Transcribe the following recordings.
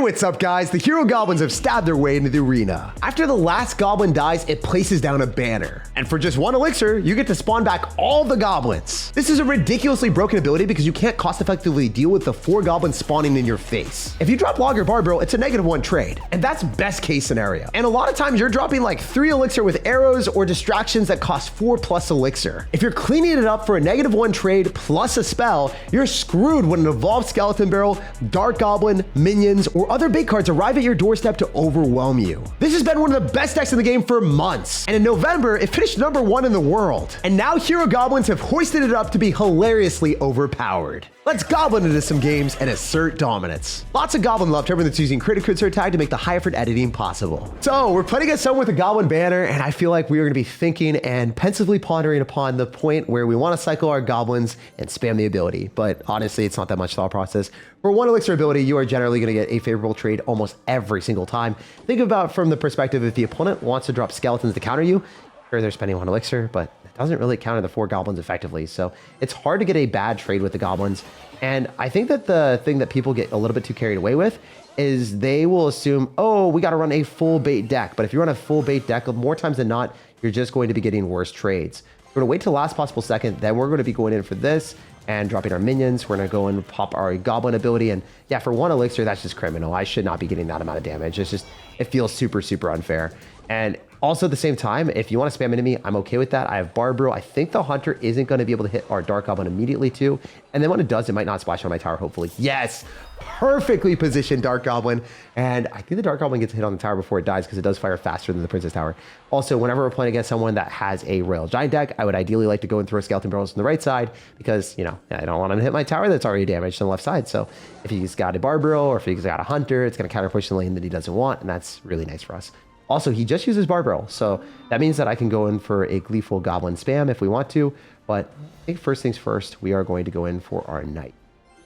what's up guys? The Hero Goblins have stabbed their way into the arena. After the last goblin dies, it places down a banner. And for just one elixir, you get to spawn back all the goblins. This is a ridiculously broken ability because you can't cost effectively deal with the 4 goblins spawning in your face. If you drop log or barbell, it's a -1 trade. And that's best case scenario. And a lot of times you're dropping like 3 elixir with arrows or distractions that cost 4+ elixir. If you're cleaning it up for a -1 trade plus a spell, you're screwed when an evolved skeleton barrel, dark goblin, minions, or other bait cards arrive at your doorstep to overwhelm you. This has been one of the best decks in the game for months, and in November, it finished #1 in the world. And now Hero Goblins have hoisted it up to be hilariously overpowered. Let's goblin into some games and assert dominance. Lots of goblin love to everyone that's using credit code SirTag to make the high effort editing possible. So we're playing against someone with a goblin banner, and I feel like we are going to be thinking and pensively pondering upon the point where we want to cycle our goblins and spam the ability. But honestly, it's not that much thought process. For 1 elixir ability, you are generally going to get a favorable trade almost every single time. Think about from the perspective if the opponent wants to drop skeletons to counter you, sure they're spending 1 elixir, but it doesn't really counter the 4 goblins effectively. So it's hard to get a bad trade with the goblins. And I think that the thing that people get a little bit too carried away with is they will assume, oh, we got to run a full bait deck. But if you run a full bait deck, more times than not, you're just going to be getting worse trades. We're going to wait till the last possible second. Then we're going to be going in for this and dropping our minions. We're going to go and pop our goblin ability. And yeah, for 1 elixir, that's just criminal. I should not be getting that amount of damage. It's just, it feels super, super unfair. And also at the same time, if you want to spam into me, I'm okay with that. I have Barbaro. I think the Hunter isn't going to be able to hit our Dark Goblin immediately too. And then when it does, it might not splash on my tower, hopefully. Yes, perfectly positioned Dark Goblin. And I think the Dark Goblin gets hit on the tower before it dies because it does fire faster than the Princess Tower. Also, whenever we're playing against someone that has a Royal Giant deck, I would ideally like to go and throw Skeleton Barrels on the right side because, you know, I don't want him to hit my tower that's already damaged on the left side. So if he's got a Barbaro or if he's got a Hunter, it's going to counter push the lane that he doesn't want. And that's really nice for us. Also, he just uses Barbell, so that means that I can go in for a gleeful goblin spam if we want to, but I think first things first, we are going to go in for our Knight.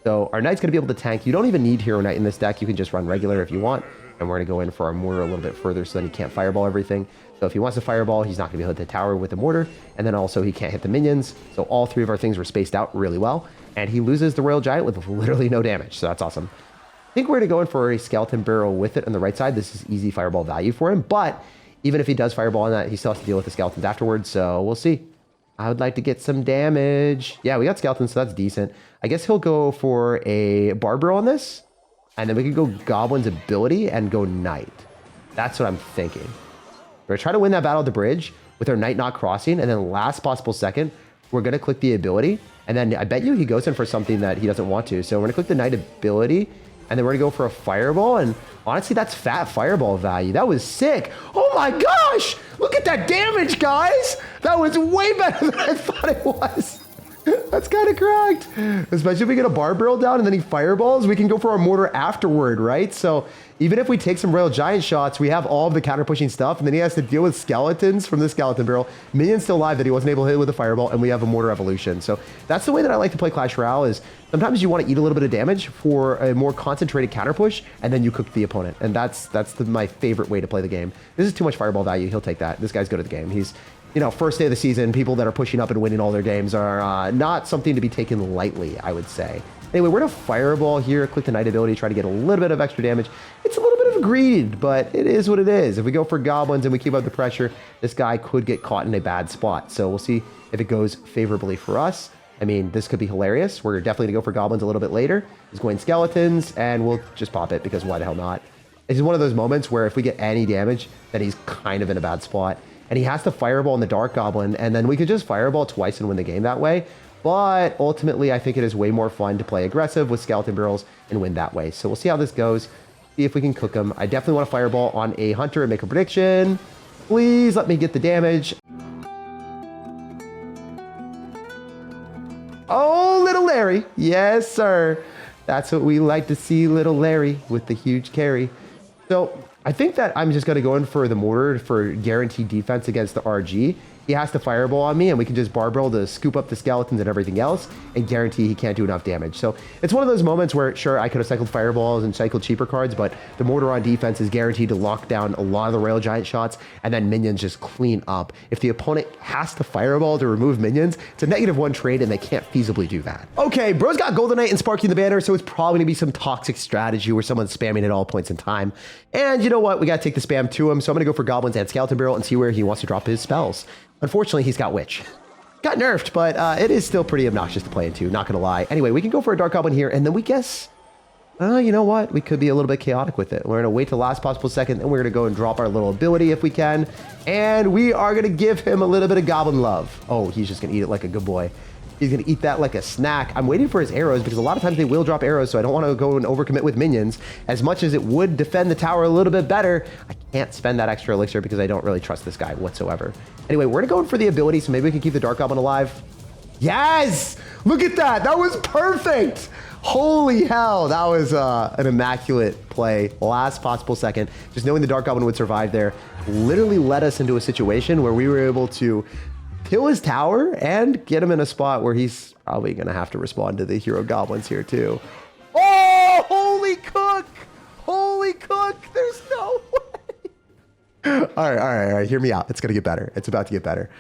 So our Knight's going to be able to tank. You don't even need Hero Knight in this deck. You can just run regular if you want, and we're going to go in for our Mortar a little bit further so then he can't Fireball everything. So if he wants to Fireball, he's not going to be able to hit the tower with the Mortar, and then also he can't hit the minions, so all 3 of our things were spaced out really well, and he loses the Royal Giant with literally no damage, so that's awesome. I think we're going to go in for a Skeleton Barrel with it on the right side. This is easy Fireball value for him, but even if he does Fireball on that, he still has to deal with the Skeletons afterwards, so we'll see. I would like to get some damage. Yeah, we got Skeletons, so that's decent. I guess he'll go for a Barbaro on this, and then we can go Goblin's ability and go Knight. That's what I'm thinking. We're going to try to win that battle at the bridge with our Knight not crossing, and then last possible second, we're going to click the ability, and then I bet you he goes in for something that he doesn't want to. So we're going to click the Knight ability, and then we're going to go for a Fireball, and honestly, that's fat Fireball value. That was sick. Oh my gosh! Look at that damage, guys! That was way better than I thought it was. That's kind of cracked. Especially if we get a Barbell down and then he Fireballs, we can go for our Mortar afterward, right? So even if we take some Royal Giant shots, we have all of the counter pushing stuff, and then he has to deal with skeletons from the Skeleton Barrel. Minion's still alive that he wasn't able to hit with a Fireball, and we have a Mortar evolution. So that's the way that I like to play Clash Royale is sometimes you want to eat a little bit of damage for a more concentrated counter push, and then you cook the opponent. And that's my favorite way to play the game. This is too much Fireball value. He'll take that. This guy's good at the game. He's, you know, first day of the season, people that are pushing up and winning all their games are not something to be taken lightly, I would say. Anyway, we're going to Fireball here, click the Knight ability, try to get a little bit of extra damage. It's a little bit of greed, but it is what it is. If we go for Goblins and we keep up the pressure, this guy could get caught in a bad spot. So we'll see if it goes favorably for us. I mean, this could be hilarious. We're definitely going to go for Goblins a little bit later. He's going Skeletons, and we'll just pop it because why the hell not? It's one of those moments where if we get any damage, then he's kind of in a bad spot. And he has to Fireball in the Dark Goblin, and then we could just Fireball twice and win the game that way. But ultimately, I think it is way more fun to play aggressive with Skeleton Barrels and win that way. So we'll see how this goes, see if we can cook him. I definitely want to Fireball on a Hunter and make a prediction. Please let me get the damage. Oh, little Larry. Yes, sir. That's what we like to see, little Larry with the huge carry. So I think that I'm just going to go in for the Mortar for guaranteed defense against the RG. he has to fireball on me, and we can just barbell to scoop up the skeletons and everything else and guarantee he can't do enough damage. So it's one of those moments where, sure, I could have cycled fireballs and cycled cheaper cards, but the Mortar on defense is guaranteed to lock down a lot of the rail giant shots, and then minions just clean up. If the opponent has to fireball to remove minions, it's a -1 trade, and they can't feasibly do that. Okay, bro's got Golden Knight and Sparky in the banner, so it's probably gonna be some toxic strategy where someone's spamming at all points in time. And you know what? We gotta take the spam to him, so I'm gonna go for Goblins and Skeleton Barrel and see where he wants to drop his spells. Unfortunately, he's got Witch. Got nerfed, but it is still pretty obnoxious to play into, not gonna lie. Anyway, we can go for a Dark Goblin here, and then we guess, you know what? We could be a little bit chaotic with it. We're gonna wait till the last possible second, and we're gonna go and drop our little ability if we can. And we are gonna give him a little bit of Goblin love. Oh, he's just gonna eat it like a good boy. He's gonna eat that like a snack. I'm waiting for his arrows because a lot of times they will drop arrows, so I don't want to go and overcommit with minions. As much as it would defend the tower a little bit better, I can't spend that extra elixir because I don't really trust this guy whatsoever. Anyway, we're gonna go in for the ability, so maybe we can keep the Dark Goblin alive. Yes! Look at that! That was perfect! Holy hell, that was an immaculate play. Last possible second. Just knowing the Dark Goblin would survive there literally led us into a situation where we were able to kill his tower and get him in a spot where he's probably going to have to respond to the Hero Goblins here too. Oh, holy cook! Holy cook! There's no way! All right. Hear me out. It's going to get better. It's about to get better.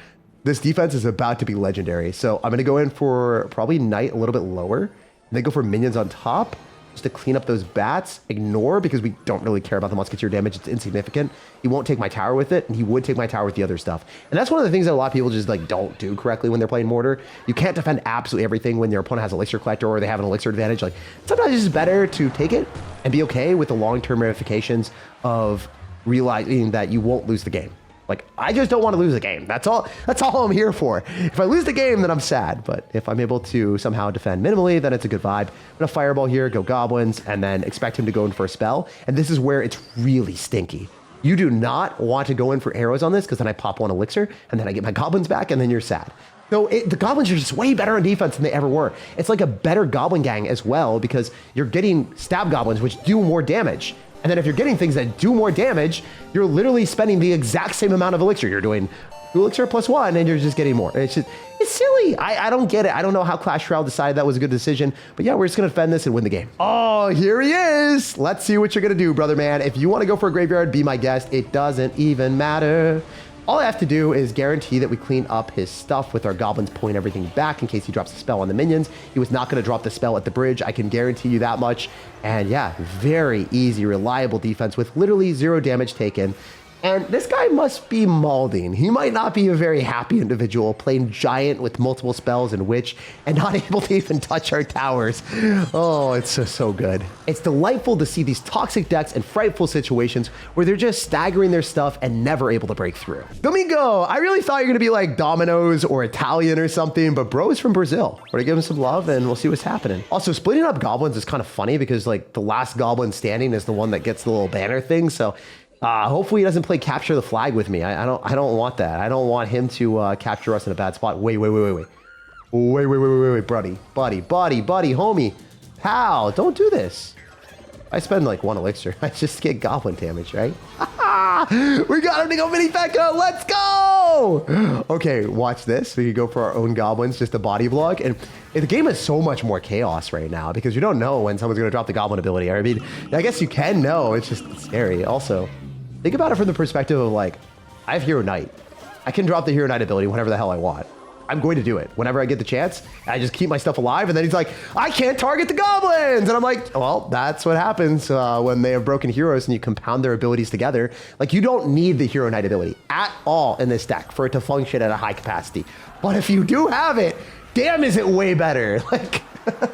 This defense is about to be legendary. So I'm going to go in for probably Knight a little bit lower, and then go for minions on top, just to clean up those bats. Ignore, because we don't really care about the musketeer damage. It's insignificant. He won't take my tower with it, and he would take my tower with the other stuff. And that's one of the things that a lot of people just like don't do correctly when they're playing Mortar. You can't defend absolutely everything when your opponent has Elixir Collector or they have an Elixir advantage. Like, sometimes it's just better to take it and be okay with the long-term ramifications of realizing that you won't lose the game. Like, I just don't want to lose the game. That's all I'm here for. If I lose the game, then I'm sad. But if I'm able to somehow defend minimally, then it's a good vibe. I'm going to fireball here, go Goblins, and then expect him to go in for a spell. And this is where it's really stinky. You do not want to go in for arrows on this, because then I pop one elixir, and then I get my Goblins back, and then you're sad. So the Goblins are just way better on defense than they ever were. It's like a better Goblin gang as well, because you're getting Stab Goblins, which do more damage. And then if you're getting things that do more damage, you're literally spending the exact same amount of elixir. You're doing 2 elixir plus 1, and you're just getting more. It's silly. I don't get it. I don't know how Clash Royale decided that was a good decision. But yeah, we're just going to defend this and win the game. Oh, here he is. Let's see what you're going to do, brother man. If you want to go for a graveyard, be my guest. It doesn't even matter. All I have to do is guarantee that we clean up his stuff with our Goblins, pulling everything back in case he drops a spell on the minions. He was not going to drop the spell at the bridge. I can guarantee you that much. And yeah, very easy, reliable defense with literally 0 damage taken. And this guy must be malding. He might not be a very happy individual playing giant with multiple spells and witch and not able to even touch our towers. Oh, it's so good. It's delightful to see these toxic decks and frightful situations where they're just staggering their stuff and never able to break through. Domingo, I really thought you were gonna be like Domino's or Italian or something, but bro is from Brazil. We're gonna give him some love and we'll see what's happening. Also, splitting up Goblins is kind of funny because like the last Goblin standing is the one that gets the little banner thing. So hopefully he doesn't play capture the flag with me. I don't want that. I don't want him to capture us in a bad spot. Wait, buddy, homie, pal, don't do this. I spend like 1 elixir. I just get Goblin damage, right? We got him to go mini Fecca. Let's go. Okay, watch this. We can go for our own Goblins, just a body block. And the game is so much more chaos right now because you don't know when someone's going to drop the Goblin ability. I mean, I guess you can know. It's just scary. Also, think about it from the perspective of like, I have Hero Knight. I can drop the Hero Knight ability whenever the hell I want. I'm going to do it whenever I get the chance. I just keep my stuff alive, and then he's like, I can't target the Goblins! And I'm like, well, that's what happens when they have broken heroes and you compound their abilities together. Like, you don't need the Hero Knight ability at all in this deck for it to function at a high capacity. But if you do have it, damn is it way better. Like,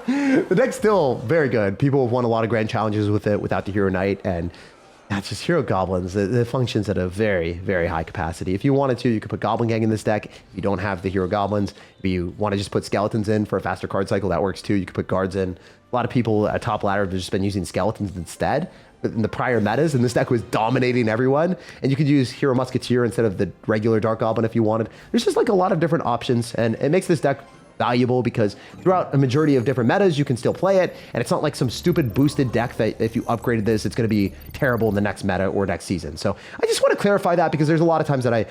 the deck's still very good. People have won a lot of grand challenges with it without the Hero Knight, and that's just Hero Goblins. It functions at a very, very high capacity. If you wanted to, you could put Goblin Gang in this deck. If you don't have the Hero Goblins, if you want to just put Skeletons in for a faster card cycle, that works too. You could put Guards in. A lot of people at top ladder have just been using Skeletons instead. But in the prior metas, and this deck was dominating everyone, and you could use Hero Musketeer instead of the regular Dark Goblin if you wanted. There's just like a lot of different options, and it makes this deck valuable because throughout a majority of different metas, you can still play it. And it's not like some stupid boosted deck that if you upgraded this, it's going to be terrible in the next meta or next season. So I just want to clarify that because there's a lot of times that I,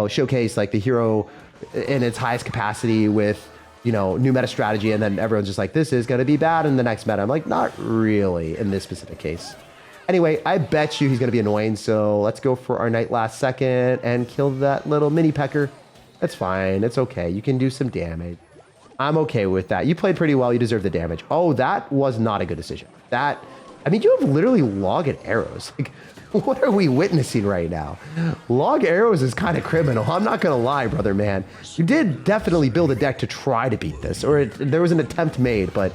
showcase like the hero in its highest capacity with, new meta strategy. And then everyone's just like, this is going to be bad in the next meta. I'm like, not really in this specific case. Anyway, I bet you he's going to be annoying. So let's go for our Knight last second and kill that little mini pecker. That's fine. It's okay. You can do some damage. I'm okay with that. You played pretty well. You deserve the damage. Oh, that was not a good decision. You have literally log and arrows. Like, what are we witnessing right now? Log arrows is kind of criminal. I'm not going to lie, brother, man. You did definitely build a deck to try to beat this, or there was an attempt made, but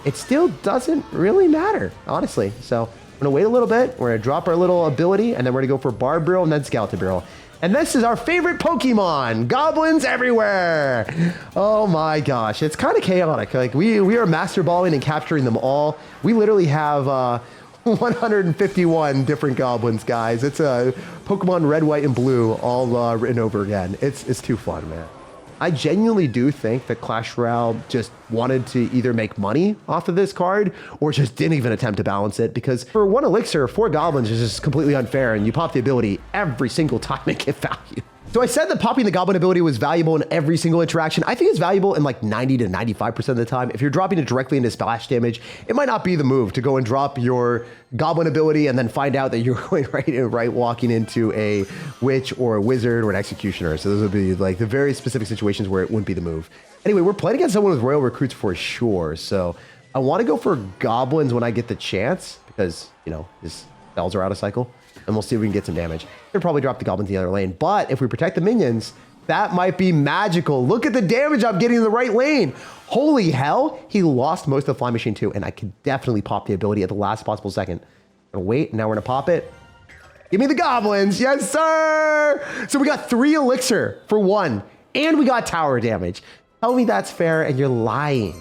it still doesn't really matter, honestly. So I'm going to wait a little bit. We're going to drop our little ability, and then we're going to go for Barb Barrel and then Skeleton Barrel. And this is our favorite Pokemon, goblins everywhere. Oh my gosh, it's kind of chaotic. Like we are master balling and capturing them all. We literally have 151 different goblins, guys. It's a Pokemon Red, White, and Blue all written over again. It's too fun, man. I genuinely do think that Clash Royale just wanted to either make money off of this card or just didn't even attempt to balance it, because for 1 elixir, 4 goblins is just completely unfair, and you pop the ability every single time and get value. So I said that popping the goblin ability was valuable in every single interaction. I think it's valuable in like 90 to 95% of the time. If you're dropping it directly into splash damage, it might not be the move to go and drop your goblin ability and then find out that you're going right walking into a witch or a wizard or an executioner. So those would be like the very specific situations where it wouldn't be the move. Anyway, we're playing against someone with royal recruits for sure. So I want to go for goblins when I get the chance because, his spells are out of cycle. And we'll see if we can get some damage. They'll probably drop the goblins in the other lane. But if we protect the minions, that might be magical. Look at the damage I'm getting in the right lane. Holy hell. He lost most of the fly machine too. And I could definitely pop the ability at the last possible second. I'm gonna wait. Now we're going to pop it. Give me the goblins. Yes, sir. So we got 3 elixir for 1. And we got tower damage. Tell me that's fair and you're lying.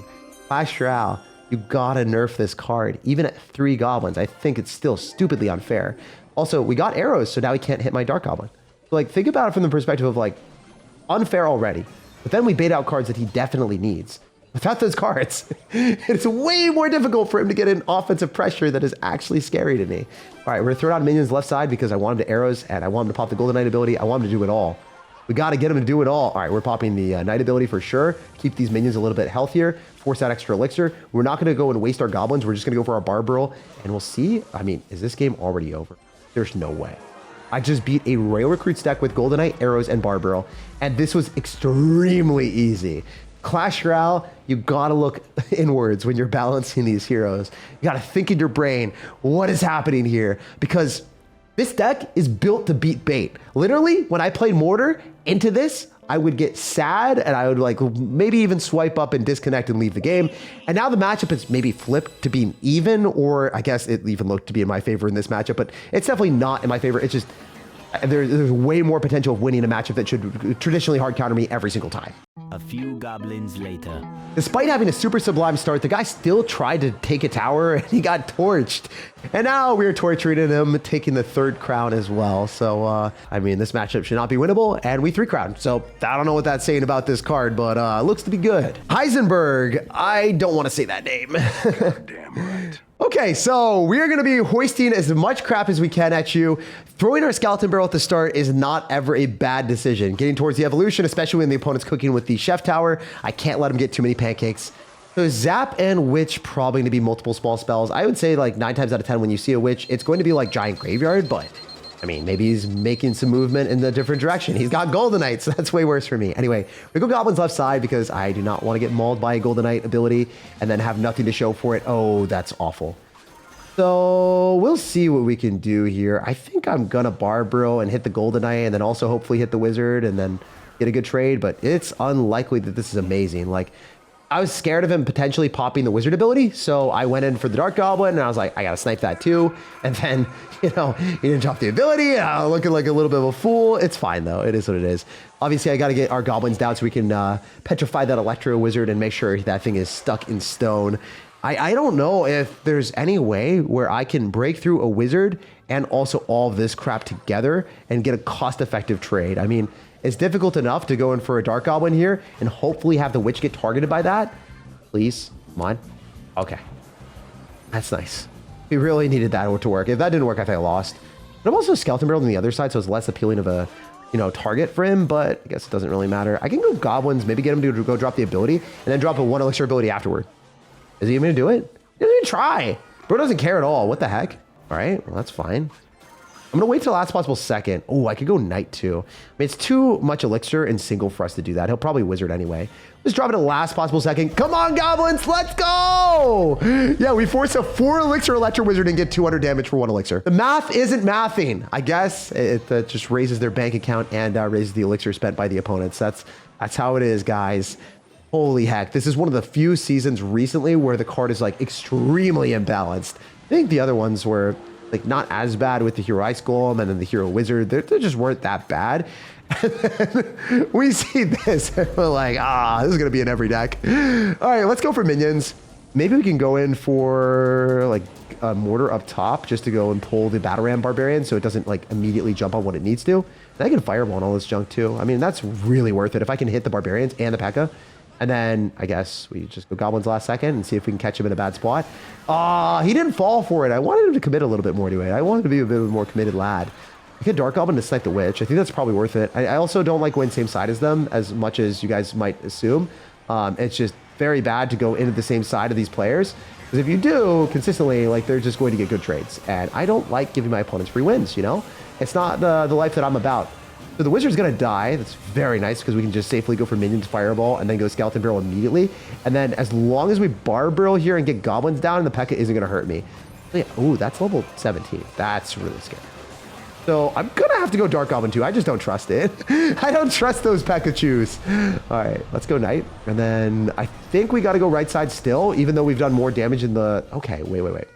Clash Royale, you gotta nerf this card. Even at 3 goblins, I think it's still stupidly unfair. Also, we got arrows, so now he can't hit my Dark Goblin. So, like, think about it from the perspective of, like, unfair already. But then we bait out cards that he definitely needs. Without those cards, it's way more difficult for him to get an offensive pressure that is actually scary to me. All right, we're going to throw down minions left side because I want him to arrows, and I want him to pop the Golden Knight ability. I want him to do it all. We got to get him to do it all. All right, we're popping the Knight ability for sure. Keep these minions a little bit healthier. Force that extra elixir. We're not going to go and waste our goblins. We're just going to go for our Barb Barrel, and we'll see. I mean, is this game already over? There's no way. I just beat a Royal Recruits deck with Golden Knight, arrows, and Barb Barrel, and this was extremely easy. Clash Royale, you gotta look inwards when you're balancing these heroes. You gotta think in your brain, what is happening here? Because this deck is built to beat bait. Literally, when I played Mortar into this, I would get sad and I would like maybe even swipe up and disconnect and leave the game. And now the matchup is maybe flipped to being even, or I guess it even looked to be in my favor in this matchup, but it's definitely not in my favor. It's just, there's way more potential of winning a matchup that should traditionally hard counter me every single time. A few goblins later. Despite having a super sublime start, the guy still tried to take a tower and he got torched. And now we're torturing him, taking the 3rd crown as well. So, I mean, this matchup should not be winnable, and we 3 crown. So I don't know what that's saying about this card, but looks to be good. Heisenberg, I don't want to say that name. Damn right. Okay, so we are going to be hoisting as much crap as we can at you. Throwing our Skeleton Barrel at the start is not ever a bad decision. Getting towards the evolution, especially when the opponent's cooking with the Chef Tower, I can't let him get too many pancakes. So Zap and Witch probably going to be multiple small spells. I would say like 9 times out of 10 when you see a Witch, it's going to be like Giant Graveyard, but I mean, maybe he's making some movement in the different direction. He's got Golden Knight, so that's way worse for me. Anyway, we go Goblins left side because I do not want to get mauled by a Golden Knight ability and then have nothing to show for it. Oh, that's awful. So we'll see what we can do here. I think I'm going to Barb Barrel and hit the Golden Knight and then also hopefully hit the Wizard and then get a good trade, but it's unlikely that this is amazing. Like, I was scared of him potentially popping the Wizard ability, so I went in for the Dark Goblin, and I was like, I gotta snipe that too. And then, you know, he didn't drop the ability, looking like a little bit of a fool. It's fine, though. It is what it is. Obviously, I gotta get our Goblins down so we can petrify that Electro Wizard and make sure that thing is stuck in stone. I don't know if there's any way where I can break through a wizard and also all of this crap together and get a cost-effective trade. I mean, it's difficult enough to go in for a Dark Goblin here and hopefully have the Witch get targeted by that. Please, come on. Okay. That's nice. We really needed that to work. If that didn't work, I think I lost. But I'm also Skeleton Barrel on the other side, so it's less appealing of a, target for him, but I guess it doesn't really matter. I can go Goblins, maybe get him to go drop the ability, and then drop a 1 elixir ability afterward. Is he even gonna do it? He doesn't even try. Bro doesn't care at all. What the heck? All right, well, that's fine. I'm gonna wait till the last possible second. Oh, I could go Knight too. I mean, it's too much elixir and single for us to do that. He'll probably wizard anyway. Let's drop it at the last possible second. Come on, Goblins, let's go! Yeah, we force a 4 elixir electro wizard and get 200 damage for 1 elixir. The math isn't mathing. I guess it just raises their bank account and raises the elixir spent by the opponents. That's how it is, guys. Holy heck, this is one of the few seasons recently where the card is like extremely imbalanced. I think the other ones were like not as bad with the Hero Ice Golem and then the Hero Wizard. They just weren't that bad. We see this and we're like, this is gonna be in every deck. All right, let's go for minions. Maybe we can go in for like a Mortar up top just to go and pull the Battle Ram Barbarian so it doesn't like immediately jump on what it needs to. And I can Fireball on all this junk too. I mean, that's really worth it if I can hit the Barbarians and the P.E.K.K.A. And then I guess we just go Goblins last second and see if we can catch him in a bad spot. He didn't fall for it. I wanted him to commit a little bit more to it. I wanted to be a bit of a more committed lad. I could Dark Goblin to snipe the Witch. I think that's probably worth it. I also don't like going same side as them as much as you guys might assume. It's just very bad to go into the same side of these players. Because if you do consistently, like they're just going to get good trades. And I don't like giving my opponents free wins, It's not the life that I'm about. So the Wizard's gonna die. That's very nice because we can just safely go for Minions Fireball and then go Skeleton Barrel immediately. And then as long as we Bar Barrel here and get Goblins down, the P.E.K.K.A. isn't gonna hurt me. So yeah, ooh, that's level 17. That's really scary. So I'm gonna have to go Dark Goblin too. I just don't trust it. I don't trust those P.E.K.K.A.Chus. All right, let's go Knight. And then I think we gotta go right side still, even though we've done more damage in the... Okay, wait.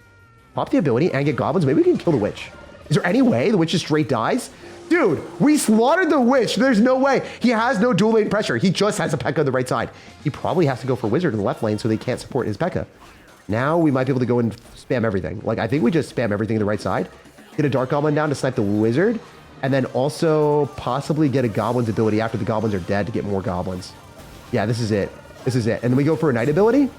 Pop the ability and get Goblins. Maybe we can kill the Witch. Is there any way the Witch just straight dies? Dude, we slaughtered the Witch. There's no way. He has no dual lane pressure. He just has a P.E.K.K.A. on the right side. He probably has to go for Wizard in the left lane so they can't support his P.E.K.K.A. Now we might be able to go and spam everything. Like, I think we just spam everything to the right side. Get a Dark Goblin down to snipe the Wizard. And then also possibly get a Goblin's ability after the Goblins are dead to get more Goblins. Yeah, this is it. This is it. And then we go for a Knight ability.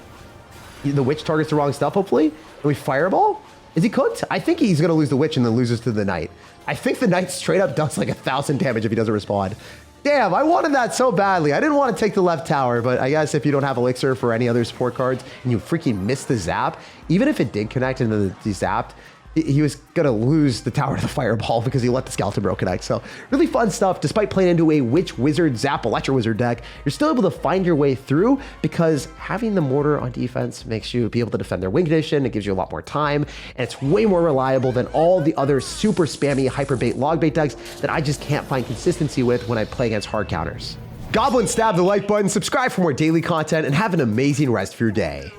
The Witch targets the wrong stuff, hopefully. And we Fireball. Is he cooked? I think he's going to lose the Witch and then loses to the Knight. I think the Knight straight up does like 1,000 damage if he doesn't respond. Damn, I wanted that so badly. I didn't want to take the left tower, but I guess if you don't have Elixir for any other support cards and you freaking miss the zap, even if it did connect and the zapped, he was going to lose the tower to the Fireball because he let the Skeleton Barrel connect. So really fun stuff. Despite playing into a Witch Wizard Zap Electro Wizard deck, you're still able to find your way through because having the Mortar on defense makes you be able to defend their win condition. It gives you a lot more time, and it's way more reliable than all the other super spammy hyper bait log bait decks that I just can't find consistency with when I play against hard counters. Goblins, stab the like button, subscribe for more daily content, and have an amazing rest of your day.